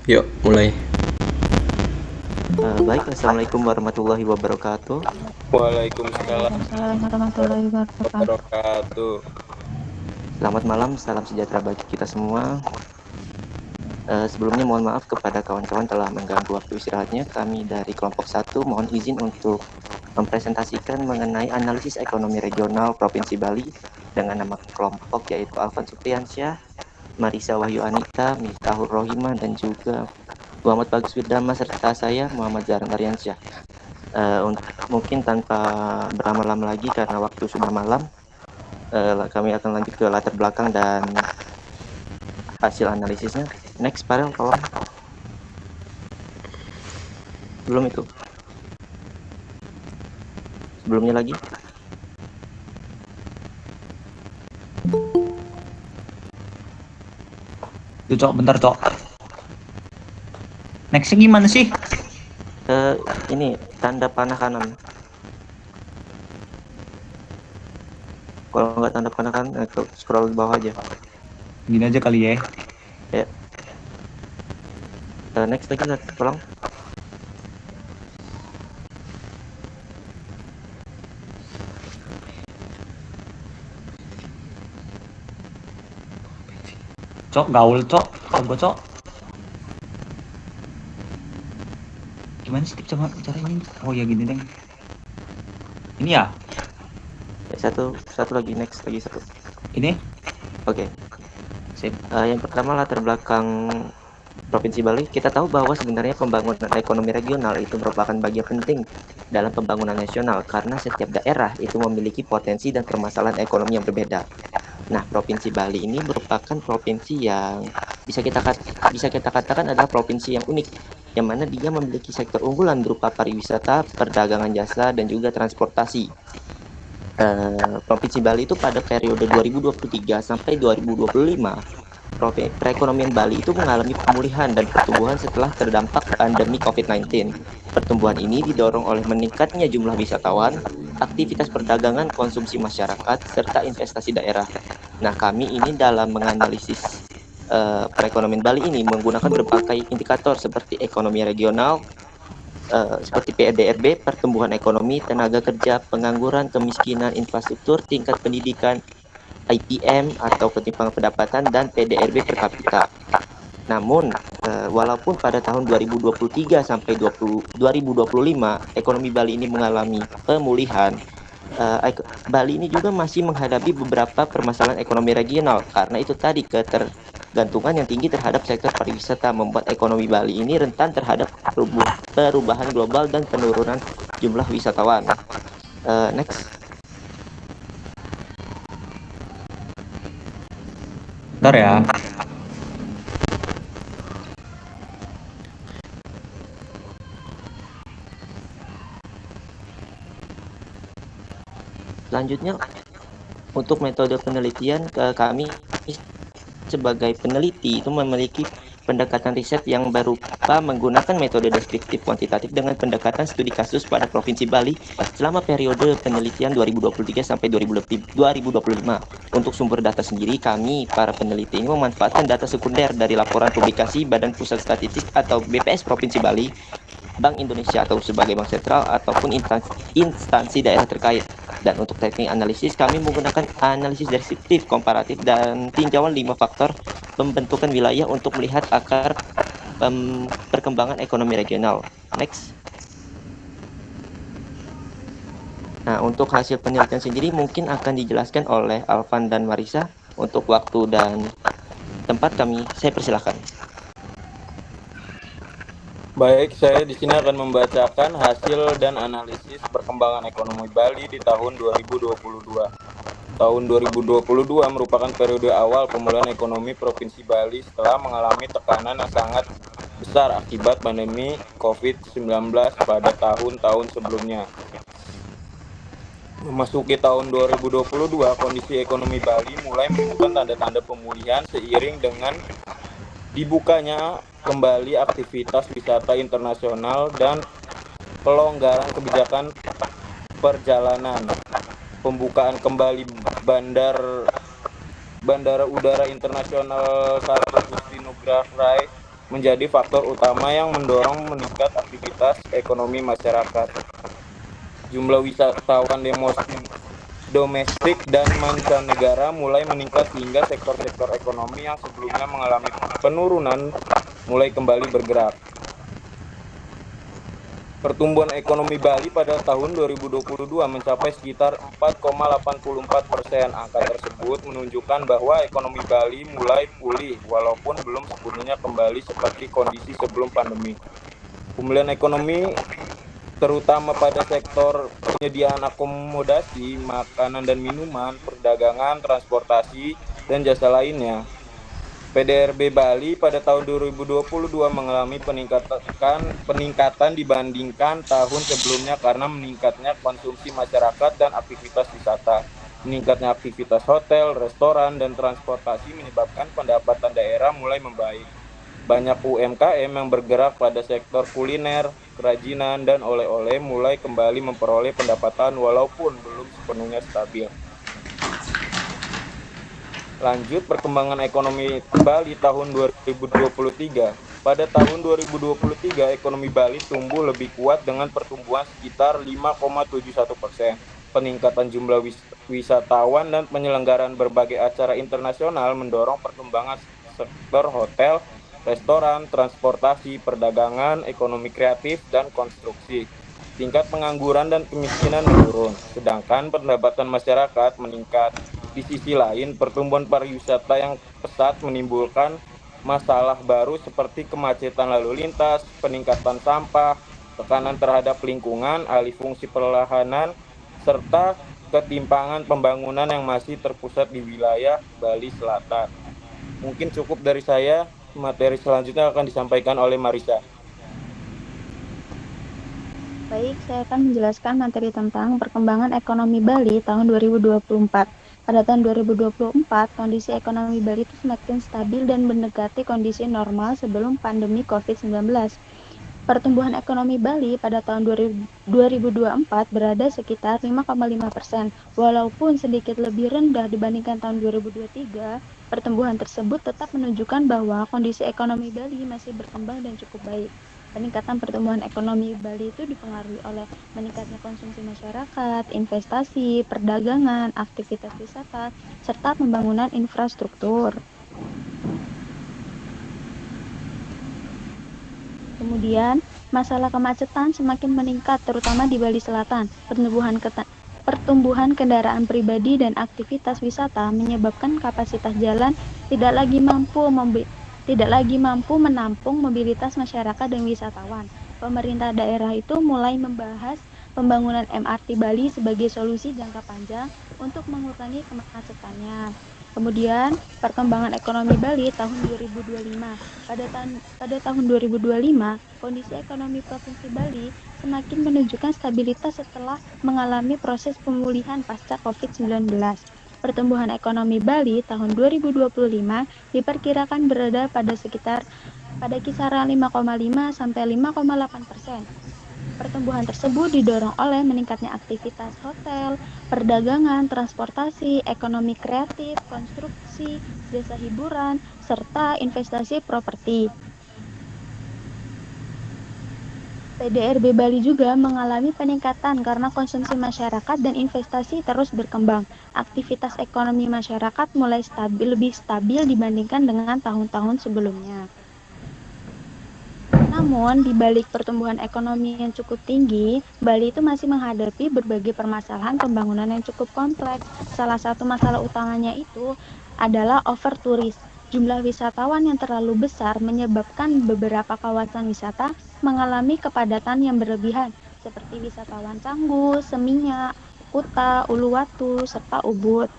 Yuk, mulai. Baik, Assalamualaikum warahmatullahi wabarakatuh. Waalaikumsalam Waalaikumsalam warahmatullahi wabarakatuh. wabarakatuh. Selamat malam, salam sejahtera bagi kita semua. Sebelumnya mohon maaf kepada kawan-kawan telah mengganggu waktu istirahatnya. Kami dari kelompok 1 mohon izin untuk mempresentasikan mengenai analisis ekonomi regional Provinsi Bali dengan nama kelompok yaitu Alvan Supriyansyah, Marisa Wahyu Anita, Miftahur Rohimah, dan juga Muhammad Bagus Wirdama serta saya Muhammad Zaran Aryansyah. Mungkin tanpa berlama-lama lagi karena waktu sudah malam, kami akan lanjut ke latar belakang dan hasil analisisnya. Next, Farel, tolong. Belum itu. Sebelumnya lagi. Tuh cok, bentar cok. Nextnya gimana sih? Ini tanda panah kanan. Kalau nggak tanda panah kanan, scroll ke bawah aja. Gini aja kali ya. Ya. Next lagi, tolong. Cok, gaul cok. Coba cok. Gimana sih caranya? Oh ya gini deh. Ini ya? Satu lagi, next lagi satu. Ini? Oke. Sip. Yang pertama latar belakang Provinsi Bali. Kita tahu bahwa sebenarnya pembangunan ekonomi regional itu merupakan bagian penting dalam pembangunan nasional karena setiap daerah itu memiliki potensi dan permasalahan ekonomi yang berbeda. Nah, Provinsi Bali ini merupakan provinsi yang bisa kita katakan adalah provinsi yang unik, yang mana dia memiliki sektor unggulan berupa pariwisata, perdagangan jasa, dan juga transportasi. Provinsi Bali itu pada periode 2023 sampai 2025, perekonomian Bali itu mengalami pemulihan dan pertumbuhan setelah terdampak pandemi COVID-19. Pertumbuhan ini didorong oleh meningkatnya jumlah wisatawan, aktivitas perdagangan, konsumsi masyarakat, serta investasi daerah. Nah, kami ini dalam menganalisis perekonomian Bali ini menggunakan berbagai indikator seperti ekonomi regional, seperti PDRB, pertumbuhan ekonomi, tenaga kerja, pengangguran, kemiskinan, infrastruktur, tingkat pendidikan, IPM atau ketimpangan pendapatan, dan PDRB per kapita. Namun, walaupun pada tahun 2023 sampai 2025 ekonomi Bali ini mengalami pemulihan, Bali ini juga masih menghadapi beberapa permasalahan ekonomi regional karena itu tadi ketergantungan yang tinggi terhadap sektor pariwisata membuat ekonomi Bali ini rentan terhadap perubahan global dan penurunan jumlah wisatawan. Next. Bentar ya. Selanjutnya, untuk metode penelitian, kami sebagai peneliti itu memiliki pendekatan riset yang berupa menggunakan metode deskriptif kuantitatif dengan pendekatan studi kasus pada Provinsi Bali selama periode penelitian 2023 sampai 2025. Untuk sumber data sendiri, kami para peneliti ini memanfaatkan data sekunder dari laporan publikasi Badan Pusat Statistik atau BPS Provinsi Bali, Bank Indonesia atau sebagai bank sentral ataupun instansi daerah terkait. Dan untuk teknik analisis, kami menggunakan analisis deskriptif, komparatif, dan tinjauan 5 faktor pembentukan wilayah untuk melihat akar perkembangan ekonomi regional. Next. Nah, untuk hasil penelitian sendiri mungkin akan dijelaskan oleh Alvan dan Marisa. Untuk waktu dan tempat saya persilahkan. Baik, saya di sini akan membacakan hasil dan analisis perkembangan ekonomi Bali di tahun 2022. Tahun 2022 merupakan periode awal pemulihan ekonomi Provinsi Bali setelah mengalami tekanan yang sangat besar akibat pandemi COVID-19 pada tahun-tahun sebelumnya. Memasuki tahun 2022, kondisi ekonomi Bali mulai menunjukkan tanda-tanda pemulihan seiring dengan dibukanya kembali aktivitas wisata internasional dan pelonggaran kebijakan perjalanan. Pembukaan kembali Bandara Udara Internasional Sarto Gusti Ngurah Rai menjadi faktor utama yang mendorong meningkat aktivitas ekonomi masyarakat. Jumlah wisatawan domestik dan mancanegara mulai meningkat sehingga sektor-sektor ekonomi yang sebelumnya mengalami penurunan mulai kembali bergerak. Pertumbuhan ekonomi Bali pada tahun 2022 mencapai sekitar 4,84%. Angka tersebut menunjukkan bahwa ekonomi Bali mulai pulih walaupun belum sepenuhnya kembali seperti kondisi sebelum pandemi. Pemulihan ekonomi terutama pada sektor penyediaan akomodasi, makanan dan minuman, perdagangan, transportasi, dan jasa lainnya. PDRB Bali pada tahun 2022 mengalami peningkatan dibandingkan tahun sebelumnya karena meningkatnya konsumsi masyarakat dan aktivitas wisata. Meningkatnya aktivitas hotel, restoran, dan transportasi menyebabkan pendapatan daerah mulai membaik. Banyak UMKM yang bergerak pada sektor kuliner, kerajinan, dan oleh-oleh mulai kembali memperoleh pendapatan walaupun belum sepenuhnya stabil. Lanjut perkembangan ekonomi Bali tahun 2023. Pada tahun 2023, ekonomi Bali tumbuh lebih kuat dengan pertumbuhan sekitar 5,71%. Peningkatan jumlah wisatawan dan penyelenggaraan berbagai acara internasional mendorong perkembangan sektor hotel, restoran, transportasi, perdagangan, ekonomi kreatif, dan konstruksi. Tingkat pengangguran dan kemiskinan menurun, sedangkan pendapatan masyarakat meningkat. Di sisi lain, pertumbuhan pariwisata yang pesat menimbulkan masalah baru seperti kemacetan lalu lintas, peningkatan sampah, tekanan terhadap lingkungan, alih fungsi perlahanan, serta ketimpangan pembangunan yang masih terpusat di wilayah Bali Selatan. Mungkin cukup dari saya, materi selanjutnya akan disampaikan oleh Marisa. Baik, saya akan menjelaskan materi tentang perkembangan ekonomi Bali tahun 2024. Pada tahun 2024, kondisi ekonomi Bali itu semakin stabil dan mendekati kondisi normal sebelum pandemi COVID-19. Pertumbuhan ekonomi Bali pada tahun 2024 berada sekitar 5,5%. Walaupun sedikit lebih rendah dibandingkan tahun 2023, pertumbuhan tersebut tetap menunjukkan bahwa kondisi ekonomi Bali masih berkembang dan cukup baik. Peningkatan pertumbuhan ekonomi Bali itu dipengaruhi oleh meningkatnya konsumsi masyarakat, investasi, perdagangan, aktivitas wisata, serta pembangunan infrastruktur. Kemudian, masalah kemacetan semakin meningkat terutama di Bali Selatan. Pertumbuhan kendaraan pribadi dan aktivitas wisata menyebabkan kapasitas jalan tidak lagi mampu menampung mobilitas masyarakat dan wisatawan. Pemerintah daerah itu mulai membahas pembangunan MRT Bali sebagai solusi jangka panjang untuk mengurangi kemacetannya. Kemudian, perkembangan ekonomi Bali tahun 2025. Pada tahun 2025, kondisi ekonomi Provinsi Bali semakin menunjukkan stabilitas setelah mengalami proses pemulihan pasca COVID-19. Pertumbuhan ekonomi Bali tahun 2025 diperkirakan berada pada kisaran 5,5 sampai 5,8%. Pertumbuhan tersebut didorong oleh meningkatnya aktivitas hotel, perdagangan, transportasi, ekonomi kreatif, konstruksi, jasa hiburan, serta investasi properti. PDRB Bali juga mengalami peningkatan karena konsumsi masyarakat dan investasi terus berkembang. Aktivitas ekonomi masyarakat mulai lebih stabil dibandingkan dengan tahun-tahun sebelumnya. Namun, di balik pertumbuhan ekonomi yang cukup tinggi, Bali itu masih menghadapi berbagai permasalahan pembangunan yang cukup kompleks. Salah satu masalah utamanya itu adalah overtourism. Jumlah wisatawan yang terlalu besar menyebabkan beberapa kawasan wisata mengalami kepadatan yang berlebihan, seperti wisatawan Canggu, Seminyak, Kuta, Uluwatu, serta Ubud.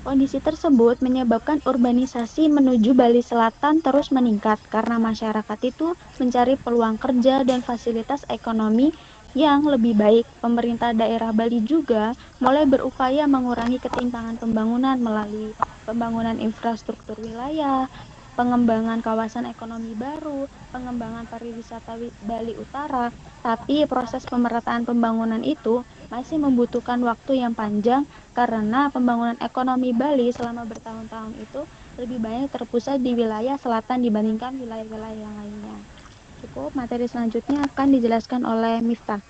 Kondisi tersebut menyebabkan urbanisasi menuju Bali Selatan terus meningkat karena masyarakat itu mencari peluang kerja dan fasilitas ekonomi yang lebih baik. Pemerintah daerah Bali juga mulai berupaya mengurangi ketimpangan pembangunan melalui pembangunan infrastruktur wilayah, pengembangan kawasan ekonomi baru, pengembangan pariwisata Bali Utara. Tapi proses pemerataan pembangunan itu masih membutuhkan waktu yang panjang karena pembangunan ekonomi Bali selama bertahun-tahun itu lebih banyak terpusat di wilayah selatan dibandingkan wilayah-wilayah yang lainnya. Cukup, materi selanjutnya akan dijelaskan oleh Miftah.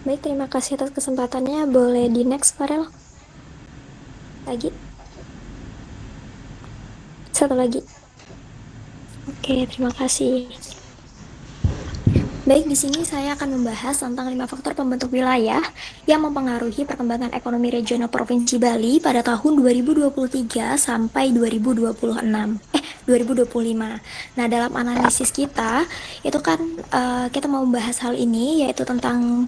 Baik, terima kasih atas kesempatannya. Boleh di next, Farel? Lagi? Satu lagi. Oke, terima kasih. Baik, di sini saya akan membahas tentang 5 faktor pembentuk wilayah yang mempengaruhi perkembangan ekonomi regional Provinsi Bali pada tahun 2023 sampai 2025. Nah, dalam analisis kita, itu kan kita mau membahas hal ini, yaitu tentang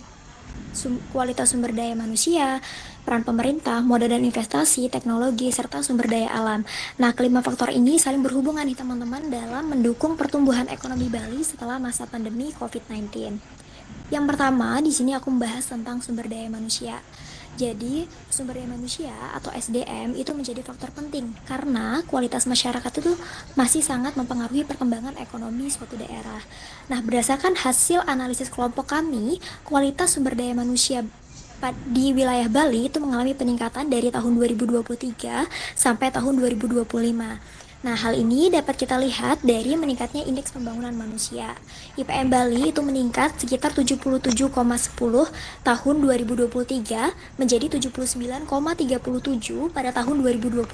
kualitas sumber daya manusia, peran pemerintah, modal dan investasi, teknologi, serta sumber daya alam. Nah, kelima faktor ini saling berhubungan nih teman-teman dalam mendukung pertumbuhan ekonomi Bali setelah masa pandemi COVID-19. Yang pertama, di sini aku membahas tentang sumber daya manusia. Jadi, sumber daya manusia atau SDM itu menjadi faktor penting karena kualitas masyarakat itu masih sangat mempengaruhi perkembangan ekonomi suatu daerah. Nah, berdasarkan hasil analisis kelompok kami, kualitas sumber daya manusia di wilayah Bali itu mengalami peningkatan dari tahun 2023 sampai tahun 2025. Nah, hal ini dapat kita lihat dari meningkatnya indeks pembangunan manusia. IPM Bali itu meningkat sekitar 77,10 tahun 2023 menjadi 79,37 pada tahun 2025.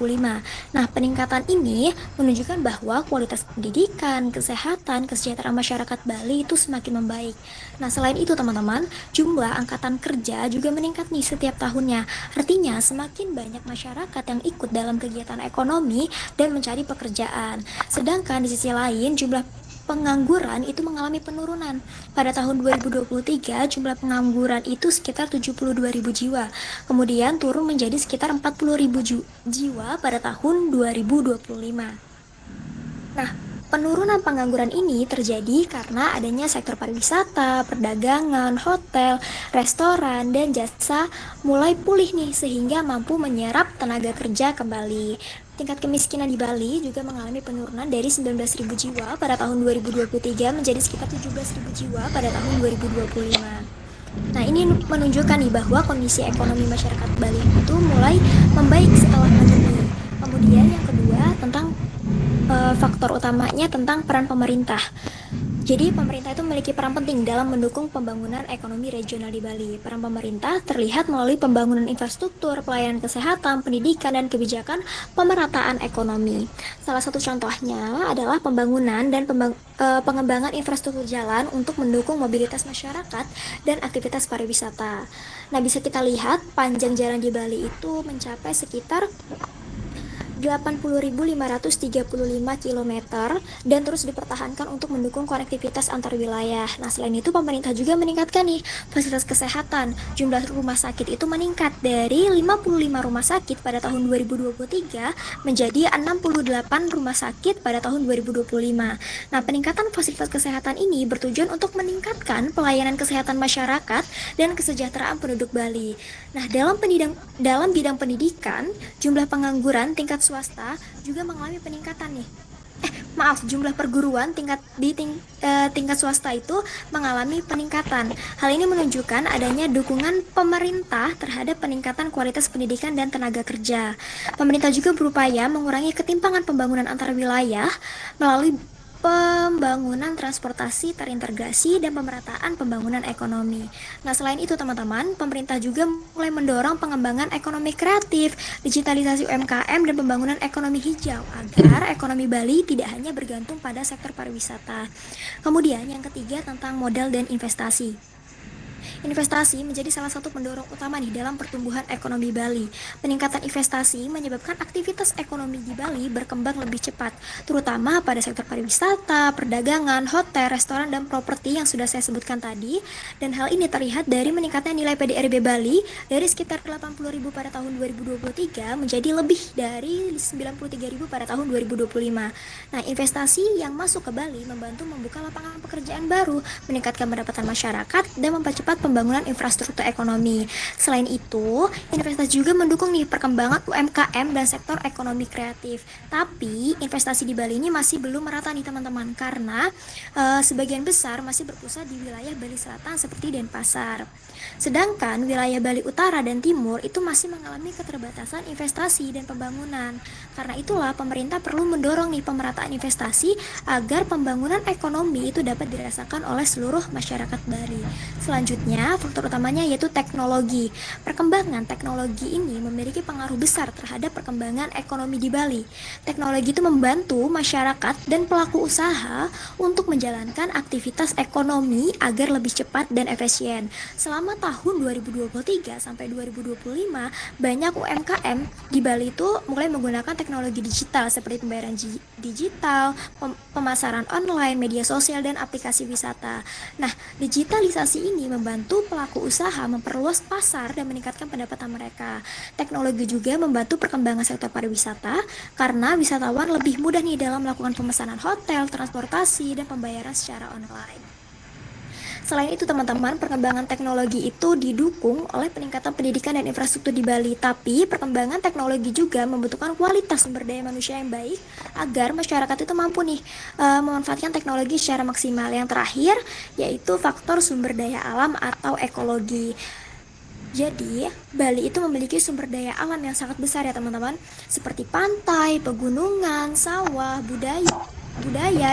Nah, peningkatan ini menunjukkan bahwa kualitas pendidikan, kesehatan, kesejahteraan masyarakat Bali itu semakin membaik. Nah, selain itu teman-teman, jumlah angkatan kerja juga meningkat nih setiap tahunnya. Artinya, semakin banyak masyarakat yang ikut dalam kegiatan ekonomi dan mencari pekerjaan. Sedangkan di sisi lain, jumlah pengangguran itu mengalami penurunan. Pada tahun 2023, jumlah pengangguran itu sekitar 72.000 jiwa. Kemudian turun menjadi sekitar 40.000 jiwa pada tahun 2025. Nah, penurunan pengangguran ini terjadi karena adanya sektor pariwisata, perdagangan, hotel, restoran, dan jasa mulai pulih nih sehingga mampu menyerap tenaga kerja kembali. Tingkat kemiskinan di Bali juga mengalami penurunan dari 19.000 jiwa pada tahun 2023 menjadi sekitar 17.000 jiwa pada tahun 2025. Nah, ini menunjukkan nih bahwa kondisi ekonomi masyarakat Bali itu mulai membaik setelah pandemi. Kemudian yang kedua tentang faktor utamanya tentang peran pemerintah. Jadi pemerintah itu memiliki peran penting dalam mendukung pembangunan ekonomi regional di Bali. Peran pemerintah terlihat melalui pembangunan infrastruktur, pelayanan kesehatan, pendidikan, dan kebijakan pemerataan ekonomi. Salah satu contohnya adalah pembangunan dan pengembangan infrastruktur jalan untuk mendukung mobilitas masyarakat dan aktivitas pariwisata. Nah, bisa kita lihat panjang jalan di Bali itu mencapai sekitar 80.535 km dan terus dipertahankan untuk mendukung konektivitas antar wilayah. Nah, selain itu pemerintah juga meningkatkan nih fasilitas kesehatan. Jumlah rumah sakit itu meningkat dari 55 rumah sakit pada tahun 2023 menjadi 68 rumah sakit pada tahun 2025. Nah, peningkatan fasilitas kesehatan ini bertujuan untuk meningkatkan pelayanan kesehatan masyarakat dan kesejahteraan penduduk Bali. Nah, dalam bidang pendidikan, jumlah pengangguran tingkat swasta juga mengalami peningkatan nih. Jumlah perguruan tingkat swasta itu mengalami peningkatan. Hal ini menunjukkan adanya dukungan pemerintah terhadap peningkatan kualitas pendidikan dan tenaga kerja. Pemerintah juga berupaya mengurangi ketimpangan pembangunan antar wilayah melalui pembangunan transportasi terintegrasi dan pemerataan pembangunan ekonomi. Nah, selain itu teman-teman, pemerintah juga mulai mendorong pengembangan ekonomi kreatif, digitalisasi UMKM, dan pembangunan ekonomi hijau agar ekonomi Bali tidak hanya bergantung pada sektor pariwisata. Kemudian yang ketiga tentang modal dan investasi. Investasi menjadi salah satu pendorong utama nih dalam pertumbuhan ekonomi Bali. Peningkatan investasi menyebabkan aktivitas ekonomi di Bali berkembang lebih cepat, terutama pada sektor pariwisata, perdagangan, hotel, restoran, dan properti yang sudah saya sebutkan tadi. Dan hal ini terlihat dari meningkatnya nilai PDRB Bali dari sekitar 80.000 pada tahun 2023 menjadi lebih dari 93.000 pada tahun 2025. Nah, investasi yang masuk ke Bali membantu membuka lapangan pekerjaan baru, meningkatkan pendapatan masyarakat, dan mempercepat mempercepat pembangunan infrastruktur ekonomi. Selain itu, investasi juga mendukung nih perkembangan UMKM dan sektor ekonomi kreatif. Tapi investasi di Bali ini masih belum merata nih teman-teman, karena sebagian besar masih berpusat di wilayah Bali Selatan seperti Denpasar. Sedangkan wilayah Bali Utara dan Timur itu masih mengalami keterbatasan investasi dan pembangunan. Karena itulah pemerintah perlu mendorong nih pemerataan investasi agar pembangunan ekonomi itu dapat dirasakan oleh seluruh masyarakat Bali. Selanjutnya, faktor utamanya yaitu teknologi. Perkembangan teknologi ini memiliki pengaruh besar terhadap perkembangan ekonomi di Bali. Teknologi itu membantu masyarakat dan pelaku usaha untuk menjalankan aktivitas ekonomi agar lebih cepat dan efisien. Selama tahun 2023 sampai 2025, banyak UMKM di Bali itu mulai menggunakan teknologi digital seperti pembayaran digital, pemasaran online, media sosial, dan aplikasi wisata. Nah, digitalisasi ini membantu pelaku usaha memperluas pasar dan meningkatkan pendapatan mereka. Teknologi juga membantu perkembangan sektor pariwisata karena wisatawan lebih mudah nih dalam melakukan pemesanan hotel, transportasi, dan pembayaran secara online. Selain itu teman-teman, perkembangan teknologi itu didukung oleh peningkatan pendidikan dan infrastruktur di Bali. Tapi perkembangan teknologi juga membutuhkan kualitas sumber daya manusia yang baik agar masyarakat itu mampu nih memanfaatkan teknologi secara maksimal. Yang terakhir yaitu faktor sumber daya alam atau ekologi. Jadi, Bali itu memiliki sumber daya alam yang sangat besar ya teman-teman, seperti pantai, pegunungan, sawah, budaya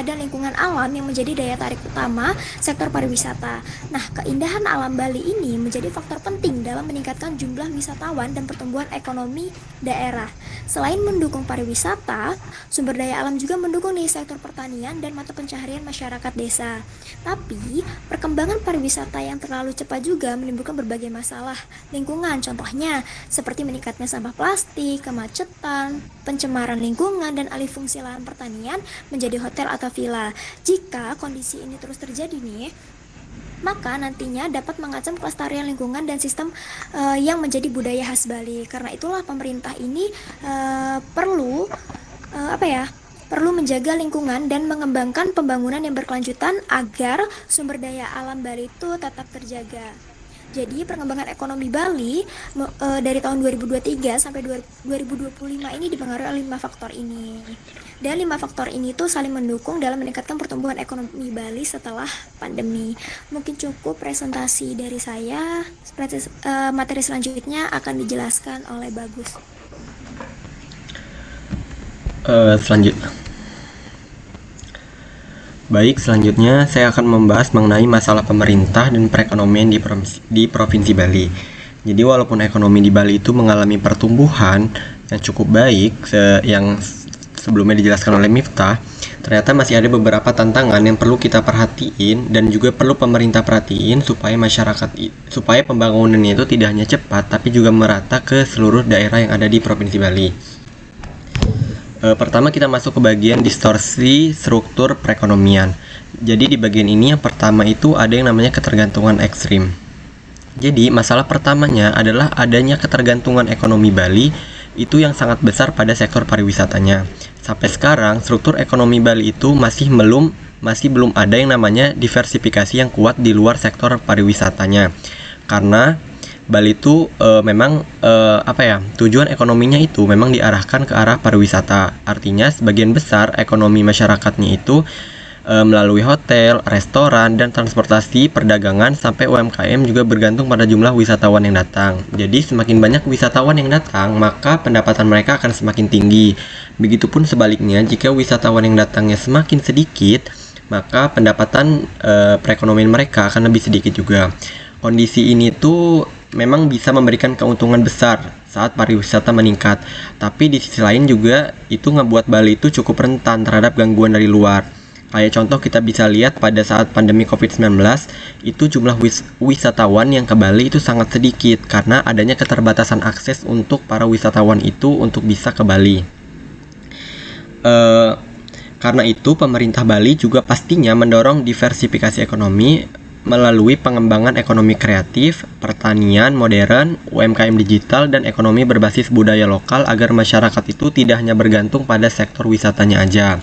dan lingkungan alam yang menjadi daya tarik utama sektor pariwisata. Nah, keindahan alam Bali ini menjadi faktor penting dalam meningkatkan jumlah wisatawan dan pertumbuhan ekonomi daerah. Selain mendukung pariwisata, sumber daya alam juga mendukung nih sektor pertanian dan mata pencaharian masyarakat desa. Tapi, perkembangan pariwisata yang terlalu cepat juga menimbulkan berbagai masalah lingkungan, contohnya seperti meningkatnya sampah plastik, kemacetan, pencemaran lingkungan, dan alih fungsi lahan pertanian menjadi hotel atau villa. Jika kondisi ini terus terjadi nih, maka nantinya dapat mengancam kelestarian lingkungan dan sistem yang menjadi budaya khas Bali. Karena itulah pemerintah ini perlu menjaga lingkungan dan mengembangkan pembangunan yang berkelanjutan agar sumber daya alam Bali itu tetap terjaga. Jadi perkembangan ekonomi Bali dari tahun 2023 sampai 2025 ini dipengaruhi oleh 5 faktor ini. Dan 5 faktor ini tuh saling mendukung dalam meningkatkan pertumbuhan ekonomi Bali setelah pandemi. Mungkin cukup presentasi dari saya. Materi selanjutnya akan dijelaskan oleh Bagus. Selanjutnya saya akan membahas mengenai masalah pemerintah dan perekonomian di Provinsi Bali. Jadi walaupun ekonomi di Bali itu mengalami pertumbuhan yang cukup baik yang sebelumnya dijelaskan oleh Miftah, ternyata masih ada beberapa tantangan yang perlu kita perhatiin dan juga perlu pemerintah perhatiin supaya pembangunannya itu tidak hanya cepat tapi juga merata ke seluruh daerah yang ada di Provinsi Bali. Pertama kita masuk ke bagian distorsi struktur perekonomian. Jadi di bagian ini yang pertama itu ada yang namanya ketergantungan ekstrim. Jadi masalah pertamanya adalah adanya ketergantungan ekonomi Bali itu yang sangat besar pada sektor pariwisatanya. Sampai sekarang struktur ekonomi Bali itu masih belum ada yang namanya diversifikasi yang kuat di luar sektor pariwisatanya. Karena Bali itu tujuan ekonominya itu memang diarahkan ke arah pariwisata. Artinya sebagian besar ekonomi masyarakatnya itu melalui hotel, restoran, dan transportasi, perdagangan, sampai UMKM juga bergantung pada jumlah wisatawan yang datang. Jadi semakin banyak wisatawan yang datang, maka pendapatan mereka akan semakin tinggi. Begitupun sebaliknya, jika wisatawan yang datangnya semakin sedikit, maka pendapatan perekonomian mereka akan lebih sedikit juga. Kondisi ini tuh memang bisa memberikan keuntungan besar saat pariwisata meningkat, tapi di sisi lain juga itu ngebuat Bali itu cukup rentan terhadap gangguan dari luar. Kayak contoh kita bisa lihat pada saat pandemi COVID-19, itu jumlah wisatawan yang ke Bali itu sangat sedikit karena adanya keterbatasan akses untuk para wisatawan itu untuk bisa ke Bali. Karena itu pemerintah Bali juga pastinya mendorong diversifikasi ekonomi melalui pengembangan ekonomi kreatif, pertanian modern, UMKM digital, dan ekonomi berbasis budaya lokal agar masyarakat itu tidak hanya bergantung pada sektor wisatanya aja.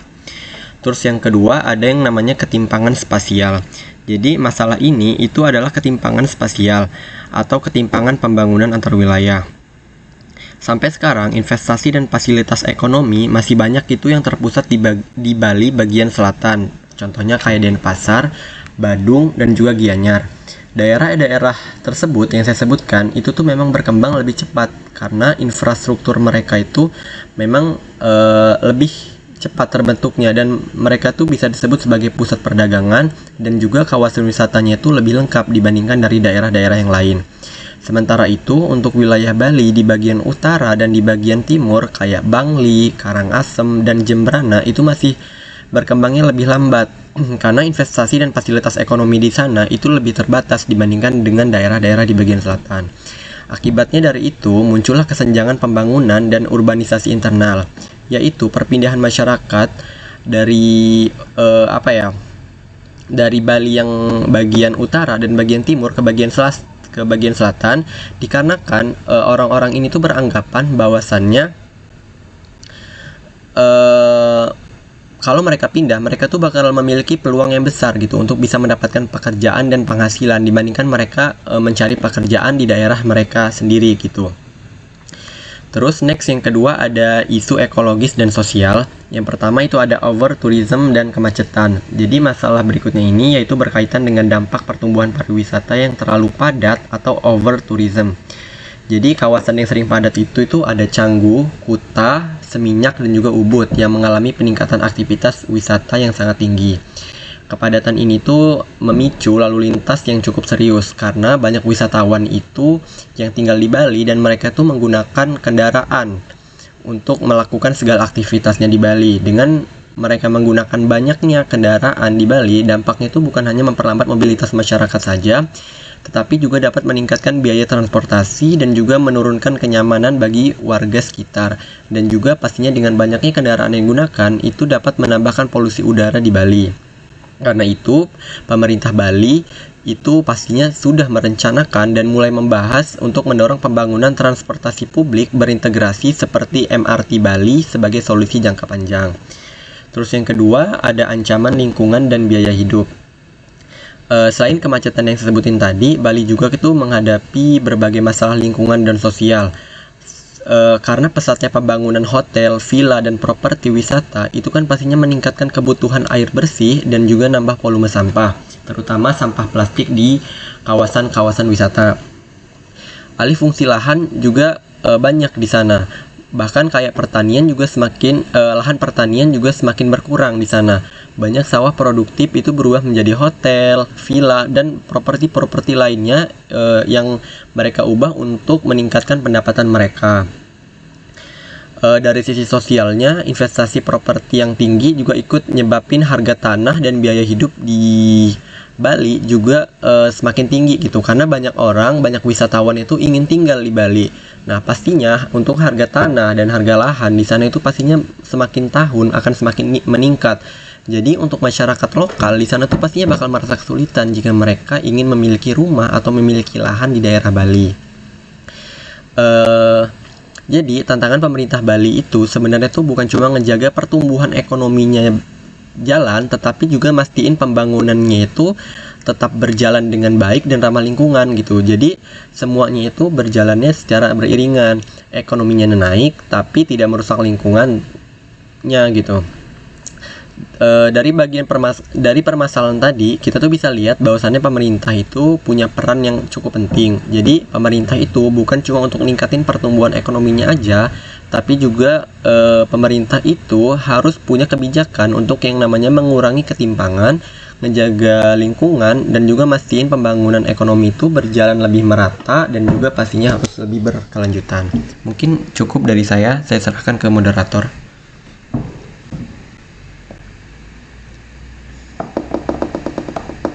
Terus yang kedua ada yang namanya ketimpangan spasial. Jadi masalah ini itu adalah ketimpangan spasial atau ketimpangan pembangunan antar wilayah. Sampai sekarang investasi dan fasilitas ekonomi masih banyak itu yang terpusat di Bali bagian selatan. Contohnya kayak Denpasar, Badung, dan juga Gianyar. Daerah-daerah tersebut yang saya sebutkan itu tuh memang berkembang lebih cepat karena infrastruktur mereka itu memang lebih cepat terbentuknya, dan mereka tuh bisa disebut sebagai pusat perdagangan, dan juga kawasan wisatanya itu lebih lengkap dibandingkan dari daerah-daerah yang lain. Sementara itu untuk wilayah Bali di bagian utara dan di bagian timur kayak Bangli, Karangasem, dan Jembrana itu masih berkembangnya lebih lambat karena investasi dan fasilitas ekonomi di sana itu lebih terbatas dibandingkan dengan daerah-daerah di bagian selatan. Akibatnya dari itu muncullah kesenjangan pembangunan dan urbanisasi internal, yaitu perpindahan masyarakat dari dari Bali yang bagian utara dan bagian timur ke bagian selatan dikarenakan orang-orang ini tuh beranggapan bahwasannya kalau mereka pindah, mereka tuh bakal memiliki peluang yang besar gitu untuk bisa mendapatkan pekerjaan dan penghasilan dibandingkan mereka mencari pekerjaan di daerah mereka sendiri gitu. Terus next yang kedua ada isu ekologis dan sosial. Yang pertama itu ada over tourism dan kemacetan. Jadi masalah berikutnya ini yaitu berkaitan dengan dampak pertumbuhan pariwisata yang terlalu padat atau over tourism. Jadi kawasan yang sering padat itu ada Canggu, Kuta, Seminyak, dan juga Ubud yang mengalami peningkatan aktivitas wisata yang sangat tinggi. Kepadatan ini tuh memicu lalu lintas yang cukup serius karena banyak wisatawan itu yang tinggal di Bali dan mereka tuh menggunakan kendaraan untuk melakukan segala aktivitasnya di Bali. Dengan mereka menggunakan banyaknya kendaraan di Bali, dampaknya itu bukan hanya memperlambat mobilitas masyarakat saja, tetapi juga dapat meningkatkan biaya transportasi dan juga menurunkan kenyamanan bagi warga sekitar. Dan juga pastinya dengan banyaknya kendaraan yang digunakan, itu dapat menambahkan polusi udara di Bali. Karena itu, pemerintah Bali itu pastinya sudah merencanakan dan mulai membahas untuk mendorong pembangunan transportasi publik berintegrasi seperti MRT Bali sebagai solusi jangka panjang. Terus yang kedua, ada ancaman lingkungan dan biaya hidup. Selain kemacetan yang saya sebutin tadi, Bali juga itu menghadapi berbagai masalah lingkungan dan sosial. Karena pesatnya pembangunan hotel, villa, dan properti wisata itu kan pastinya meningkatkan kebutuhan air bersih dan juga nambah volume sampah, terutama sampah plastik di kawasan-kawasan wisata. Alih fungsi lahan juga banyak di sana. Bahkan kayak pertanian juga lahan pertanian juga semakin berkurang di sana. Banyak sawah produktif itu berubah menjadi hotel, villa, dan properti-properti lainnya yang mereka ubah untuk meningkatkan pendapatan mereka. Dari sisi sosialnya, investasi properti yang tinggi juga ikut nyebabin harga tanah dan biaya hidup di Bali juga semakin tinggi gitu, karena banyak wisatawan itu ingin tinggal di Bali. Nah, pastinya untuk harga tanah dan harga lahan di sana itu pastinya semakin tahun akan semakin meningkat. Jadi untuk masyarakat lokal di sana tuh pastinya bakal merasa kesulitan jika mereka ingin memiliki rumah atau memiliki lahan di daerah Bali. Jadi tantangan pemerintah Bali itu sebenarnya tuh bukan cuma ngejaga pertumbuhan ekonominya jalan, tetapi juga mastiin pembangunannya itu tetap berjalan dengan baik dan ramah lingkungan gitu. Jadi semuanya itu berjalannya secara beriringan. Ekonominya naik tapi tidak merusak lingkungannya gitu. Dari permasalahan tadi kita tuh bisa lihat bahwasannya pemerintah itu punya peran yang cukup penting. Jadi pemerintah itu bukan cuma untuk meningkatin pertumbuhan ekonominya aja, tapi juga pemerintah itu harus punya kebijakan untuk yang namanya mengurangi ketimpangan, menjaga lingkungan, dan juga mastiin pembangunan ekonomi itu berjalan lebih merata dan juga pastinya harus lebih berkelanjutan. Mungkin cukup dari saya serahkan ke moderator.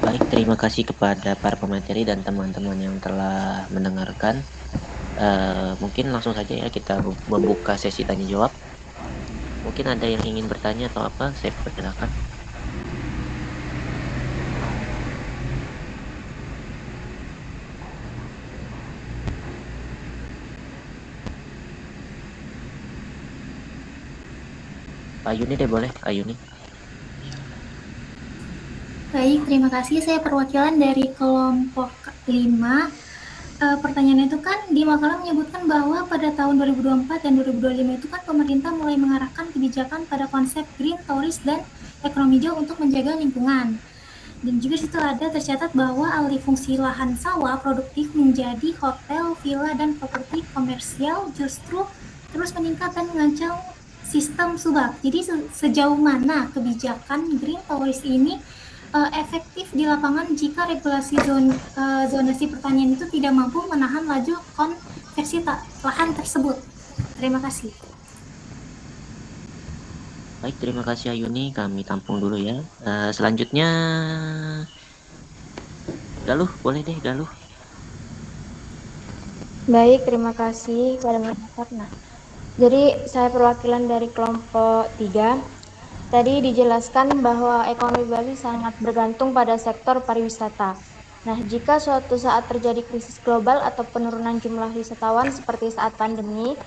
Baik, terima kasih kepada para pemateri dan teman-teman yang telah mendengarkan. Mungkin langsung saja ya kita membuka sesi tanya jawab. Mungkin ada yang ingin bertanya atau apa, saya persilakan. Ayuni deh boleh, Ayuni. Baik, terima kasih. Saya perwakilan dari kelompok 5. Pertanyaannya itu kan di makalah menyebutkan bahwa pada tahun 2024 dan 2025 itu kan pemerintah mulai mengarahkan kebijakan pada konsep green tourist dan ekonomi hijau untuk menjaga lingkungan. Dan juga situ ada tercatat bahwa alih fungsi lahan sawah produktif menjadi hotel, villa, dan properti komersial justru terus meningkat dan mengancam sistem subak. Jadi sejauh mana kebijakan green tourist ini efektif di lapangan jika regulasi zonasi pertanian itu tidak mampu menahan laju konversi lahan tersebut. Terima kasih. Baik, terima kasih Ayuni. Kami tampung dulu ya. Selanjutnya, Galuh, boleh deh Galuh. Baik, terima kasih kepada masyarakat. Nah, jadi saya perwakilan dari kelompok 3. Tadi dijelaskan bahwa ekonomi Bali sangat bergantung pada sektor pariwisata. Nah, jika suatu saat terjadi krisis global atau penurunan jumlah wisatawan seperti saat pandemi,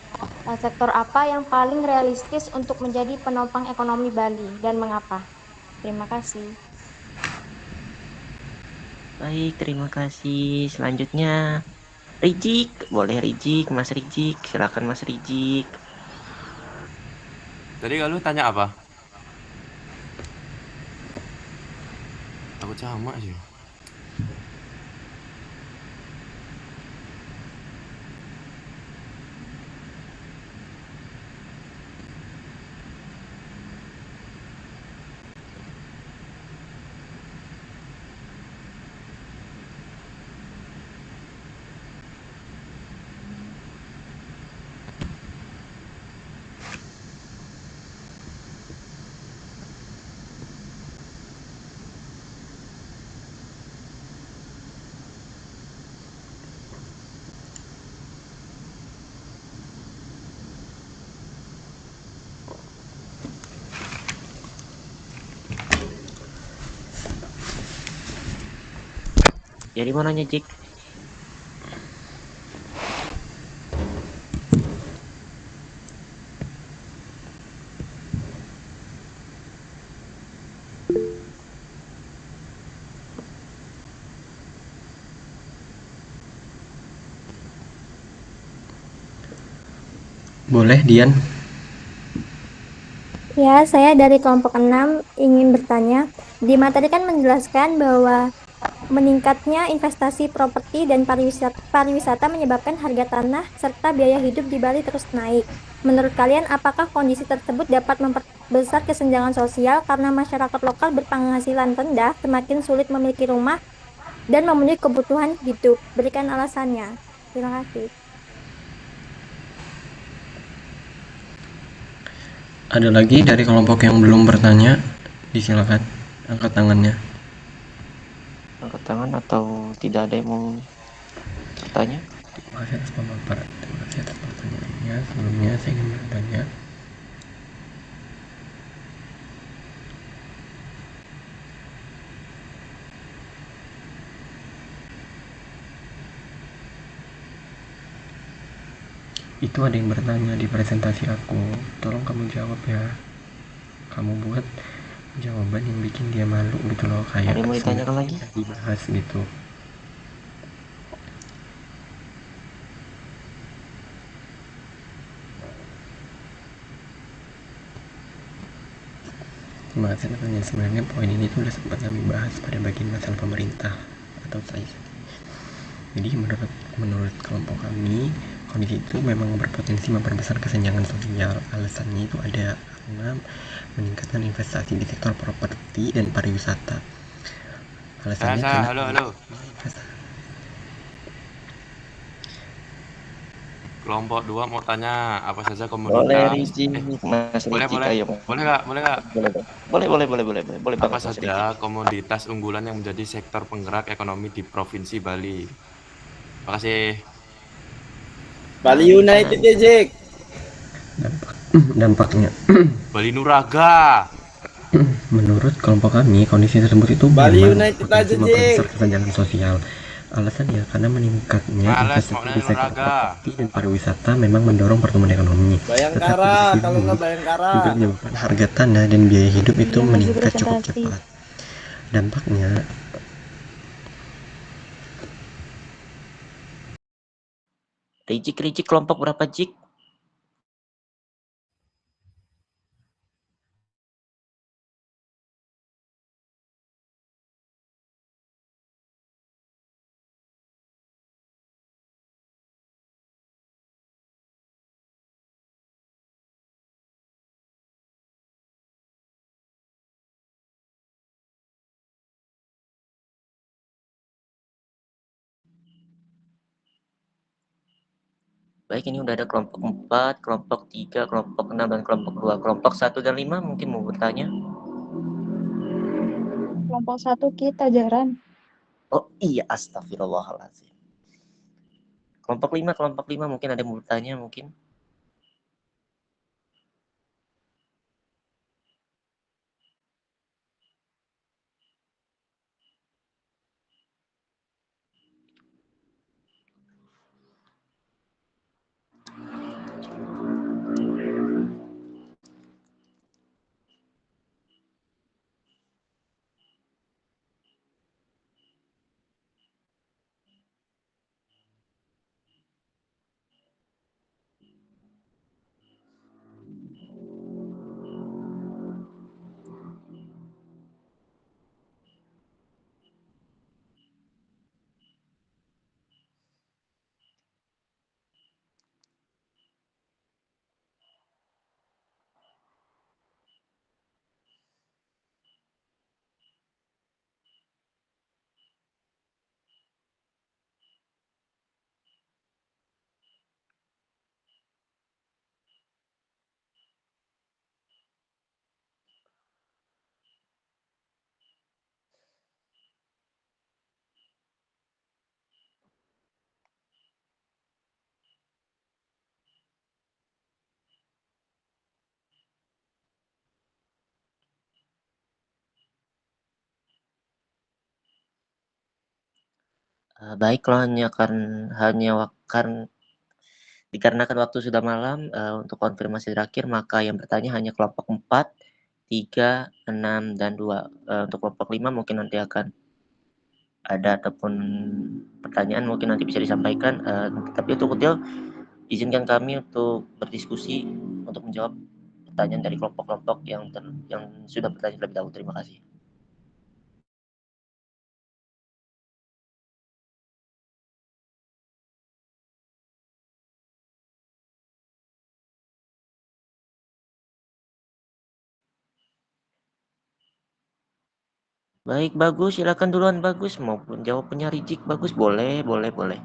sektor apa yang paling realistis untuk menjadi penopang ekonomi Bali dan mengapa? Terima kasih. Baik, terima kasih. Selanjutnya, Rijik, boleh Rijik, Mas Rijik, silakan Mas Rijik. Tadi kalau tanya apa? Aku sama sih. Jadi mau nanya Jik. Boleh, Dian? Ya, saya dari kelompok 6 ingin bertanya. Di materi kan menjelaskan bahwa meningkatnya investasi properti dan pariwisata menyebabkan harga tanah serta biaya hidup di Bali terus naik. Menurut kalian, apakah kondisi tersebut dapat memperbesar kesenjangan sosial karena masyarakat lokal berpenghasilan rendah semakin sulit memiliki rumah dan memenuhi kebutuhan hidup? Berikan alasannya. Terima kasih. Ada lagi dari kelompok yang belum bertanya? Disilakan angkat tangannya. Angkat tangan atau tidak ada yang mau bertanya? Terima kasih atas pemaparan. Terima kasih atas pertanyaannya. Sebelumnya saya ingin bertanya. Itu ada yang bertanya di presentasi aku. Tolong kamu jawab ya. Kamu buat jawaban yang bikin dia malu gitu loh, kayak Ada yang mau ditanyakan lagi? dibahas gitu. Terima kasih pertanyaan. Sebenarnya poin ini tuh udah sempat kami bahas pada bagian masalah pemerintah atau saya. Jadi menurut kelompok kami, kondisi itu memang berpotensi memperbesar kesenjangan sosial. Alasannya itu ada karena meningkatkan investasi di sektor properti dan pariwisata. Alasannya karena Halo. Kelompok 2 mau tanya apa saja komoditas. Boleh Rijik, Mas Rijik, ayo. Boleh nggak? Boleh Apa banget, Mas saja Rijik. komoditas unggulan yang menjadi sektor penggerak ekonomi di Provinsi Bali? Terima kasih. Bali United ya, Jack. Dampaknya Bali Nuraga. menurut kelompok kami, kondisi tersebut itu Bali memang United berpotensi aja, memperbesar Jack. kesenjangan sosial. Alasannya karena meningkatnya investasi di sektor properti dan pariwisata memang mendorong pertumbuhan ekonomi. Bayangkara, kalau nggak Bayangkara. Juga menyebabkan harga tanah dan biaya hidup itu meningkat cukup cepat. dampaknya. Rijik kelompok berapa Jik? Baik, ini udah ada kelompok 4, kelompok 3, kelompok 6, dan kelompok 2. Kelompok 1 dan 5 mungkin mau bertanya? Kelompok 1 kita, Jaran. Oh iya, astagfirullahaladzim. Kelompok 5 mungkin ada yang mau bertanya mungkin? Baik, kalau dikarenakan waktu sudah malam, untuk konfirmasi terakhir, maka yang bertanya hanya kelompok 4, 3, 6, dan 2. Untuk kelompok 5 mungkin nanti akan ada ataupun pertanyaan mungkin nanti bisa disampaikan, tapi untuk Kutil, izinkan kami untuk berdiskusi untuk menjawab pertanyaan dari kelompok-kelompok yang sudah bertanya terlebih dahulu. Terima kasih. Baik, Bagus, silakan duluan Bagus, maupun jawabannya Rijik, Bagus, boleh, boleh, boleh.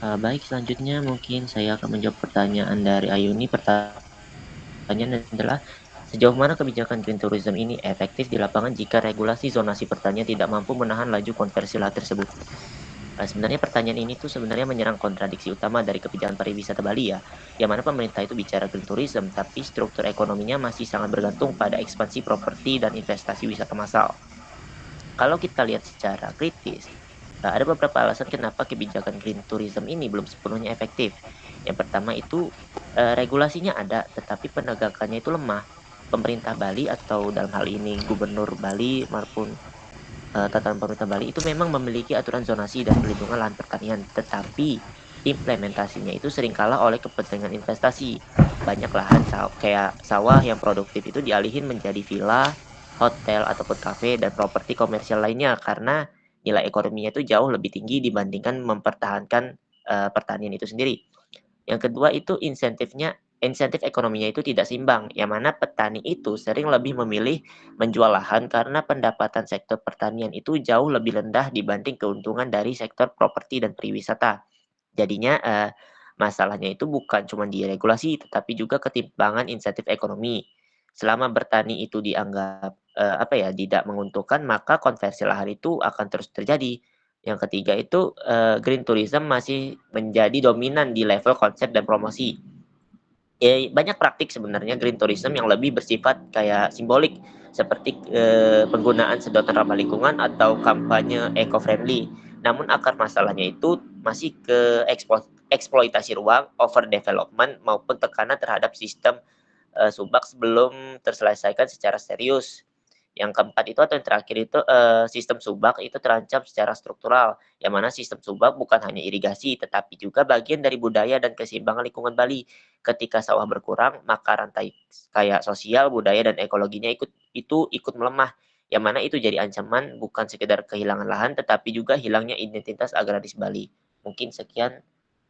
Baik, selanjutnya mungkin saya akan menjawab pertanyaan dari Ayuni. Pertanyaannya adalah, Sejauh mana kebijakan green tourism ini efektif di lapangan jika regulasi zonasi pertanian tidak mampu menahan laju konversi lahan tersebut? Sebenarnya pertanyaan ini tuh sebenarnya menyerang kontradiksi utama dari kebijakan pariwisata Bali ya, yang mana pemerintah itu bicara green tourism, tapi struktur ekonominya masih sangat bergantung pada ekspansi properti dan investasi wisata massal. Kalau kita lihat secara kritis, ada beberapa alasan kenapa kebijakan green tourism ini belum sepenuhnya efektif. Yang pertama itu regulasinya ada, tetapi penegakannya itu lemah. Pemerintah Bali atau dalam hal ini Gubernur Bali maupun tatanan pemerintah Bali itu memang memiliki aturan zonasi dan perlindungan lahan pertanian, tetapi implementasinya itu seringkala oleh kepentingan investasi. Banyak lahan kayak sawah yang produktif itu dialihin menjadi villa, hotel ataupun kafe dan properti komersial lainnya karena nilai ekonominya itu jauh lebih tinggi dibandingkan mempertahankan pertanian itu sendiri. Yang kedua itu insentif ekonominya itu tidak seimbang, yang mana petani itu sering lebih memilih menjual lahan karena pendapatan sektor pertanian itu jauh lebih rendah dibanding keuntungan dari sektor properti dan pariwisata. Jadinya masalahnya itu bukan cuma di regulasi, tetapi juga ketimpangan insentif ekonomi. Selama bertani itu dianggap tidak menguntungkan, maka konversi lahan itu akan terus terjadi. Yang ketiga itu green tourism masih menjadi dominan di level konsep dan promosi. Banyak praktik sebenarnya green tourism yang lebih bersifat kayak simbolik seperti penggunaan sedotan ramah lingkungan atau kampanye eco-friendly. Namun akar masalahnya itu masih ke eksploitasi ruang, overdevelopment maupun tekanan terhadap sistem subak sebelum terselesaikan secara serius. Yang keempat itu atau yang terakhir itu sistem subak itu terancam secara struktural, yang mana sistem subak bukan hanya irigasi tetapi juga bagian dari budaya dan keseimbangan lingkungan Bali. Ketika sawah berkurang, maka rantai kayak sosial, budaya dan ekologinya ikut melemah, yang mana itu jadi ancaman bukan sekedar kehilangan lahan tetapi juga hilangnya identitas agraris Bali. Mungkin sekian.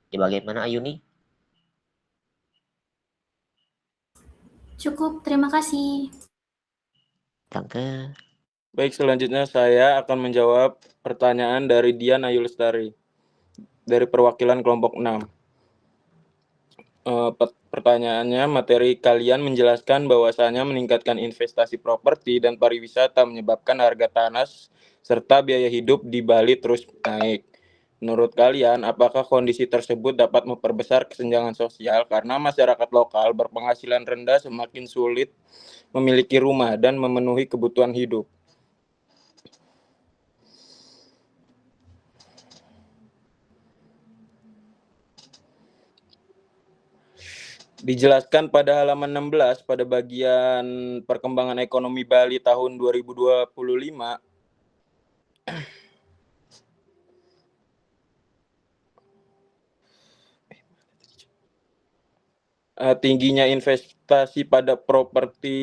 Bagaimana Ayuni? Cukup, terima kasih. Danke. Baik, selanjutnya saya akan menjawab pertanyaan dari Dian Ayu Lestari dari perwakilan kelompok 6. Pertanyaannya, materi kalian menjelaskan bahwasanya meningkatkan investasi properti dan pariwisata menyebabkan harga tanah serta biaya hidup di Bali terus naik. Menurut kalian, apakah kondisi tersebut dapat memperbesar kesenjangan sosial karena masyarakat lokal berpenghasilan rendah semakin sulit memiliki rumah dan memenuhi kebutuhan hidup? Dijelaskan pada halaman 16 pada bagian perkembangan ekonomi Bali tahun 2025. Tingginya investasi pada properti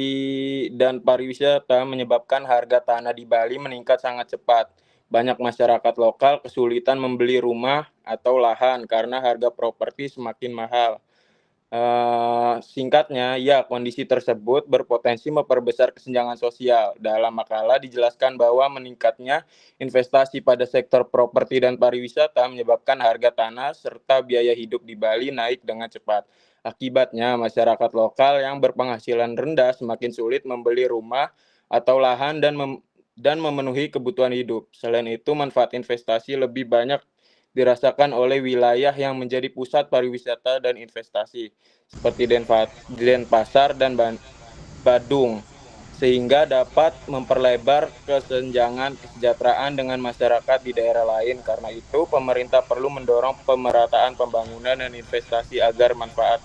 dan pariwisata menyebabkan harga tanah di Bali meningkat sangat cepat. Banyak masyarakat lokal kesulitan membeli rumah atau lahan karena harga properti semakin mahal. Singkatnya, ya, kondisi tersebut berpotensi memperbesar kesenjangan sosial. Dalam makalah dijelaskan bahwa meningkatnya investasi pada sektor properti dan pariwisata menyebabkan harga tanah serta biaya hidup di Bali naik dengan cepat. Akibatnya, masyarakat lokal yang berpenghasilan rendah semakin sulit membeli rumah atau lahan dan memenuhi kebutuhan hidup. Selain itu, manfaat investasi lebih banyak dirasakan oleh wilayah yang menjadi pusat pariwisata dan investasi seperti Denpasar dan Badung, sehingga dapat memperlebar kesenjangan kesejahteraan dengan masyarakat di daerah lain. Karena itu, pemerintah perlu mendorong pemerataan pembangunan dan investasi agar manfaat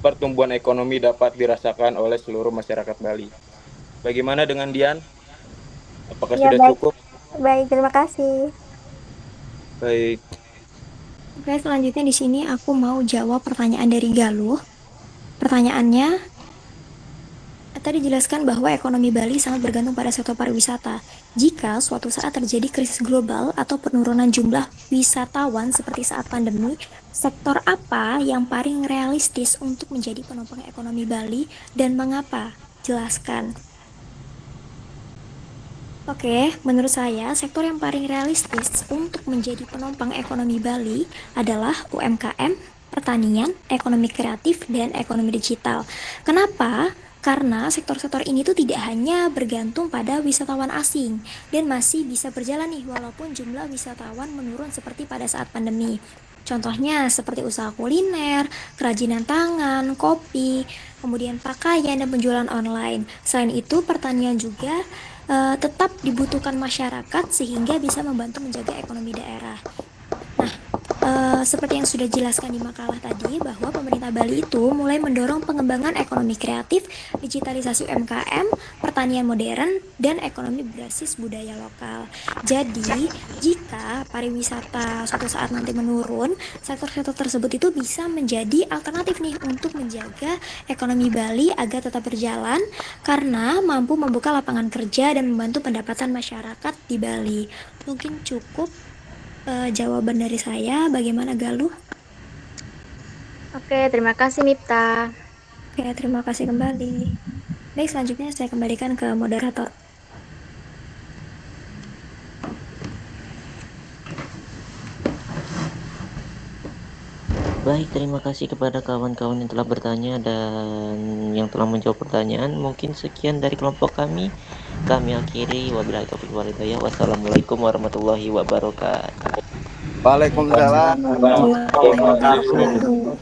pertumbuhan ekonomi dapat dirasakan oleh seluruh masyarakat Bali. Bagaimana dengan Dian? Apakah Ya, sudah baik. cukup? Baik, terima kasih. Baik. Oke, selanjutnya di sini aku mau jawab pertanyaan dari Galuh. Pertanyaannya, tadi dijelaskan bahwa ekonomi Bali sangat bergantung pada sektor pariwisata. Jika suatu saat terjadi krisis global atau penurunan jumlah wisatawan seperti saat pandemi, sektor apa yang paling realistis untuk menjadi penopang ekonomi Bali dan mengapa? Jelaskan. Oke, menurut saya sektor yang paling realistis untuk menjadi penopang ekonomi Bali adalah UMKM, pertanian, ekonomi kreatif, dan ekonomi digital. Kenapa? Karena sektor-sektor ini tuh tidak hanya bergantung pada wisatawan asing dan masih bisa berjalan nih walaupun jumlah wisatawan menurun seperti pada saat pandemi. Contohnya seperti usaha kuliner, kerajinan tangan, kopi, kemudian pakaian dan penjualan online. Selain itu, pertanian juga tetap dibutuhkan masyarakat sehingga bisa membantu menjaga ekonomi daerah. Seperti yang sudah dijelaskan di makalah tadi, bahwa pemerintah Bali itu mulai mendorong pengembangan ekonomi kreatif, digitalisasi UMKM, pertanian modern, dan ekonomi berbasis budaya lokal. Jadi, jika pariwisata suatu saat nanti menurun, sektor-sektor tersebut itu bisa menjadi alternatif nih untuk menjaga ekonomi Bali agar tetap berjalan karena mampu membuka lapangan kerja dan membantu pendapatan masyarakat di Bali. Mungkin cukup jawaban dari saya. Bagaimana Galuh? Oke, terima kasih Mipta. Oke, terima kasih kembali. Baik, selanjutnya saya kembalikan ke moderator. Baik, terima kasih kepada kawan-kawan yang telah bertanya dan yang telah menjawab pertanyaan. Mungkin sekian dari kelompok kami. Kami akhiri, wabillahi taufiq wal hidayah. Wassalamualaikum warahmatullahi wabarakatuh. Waalaikumsalam. Waalaikumsalam warahmatullahi wabarakatuh.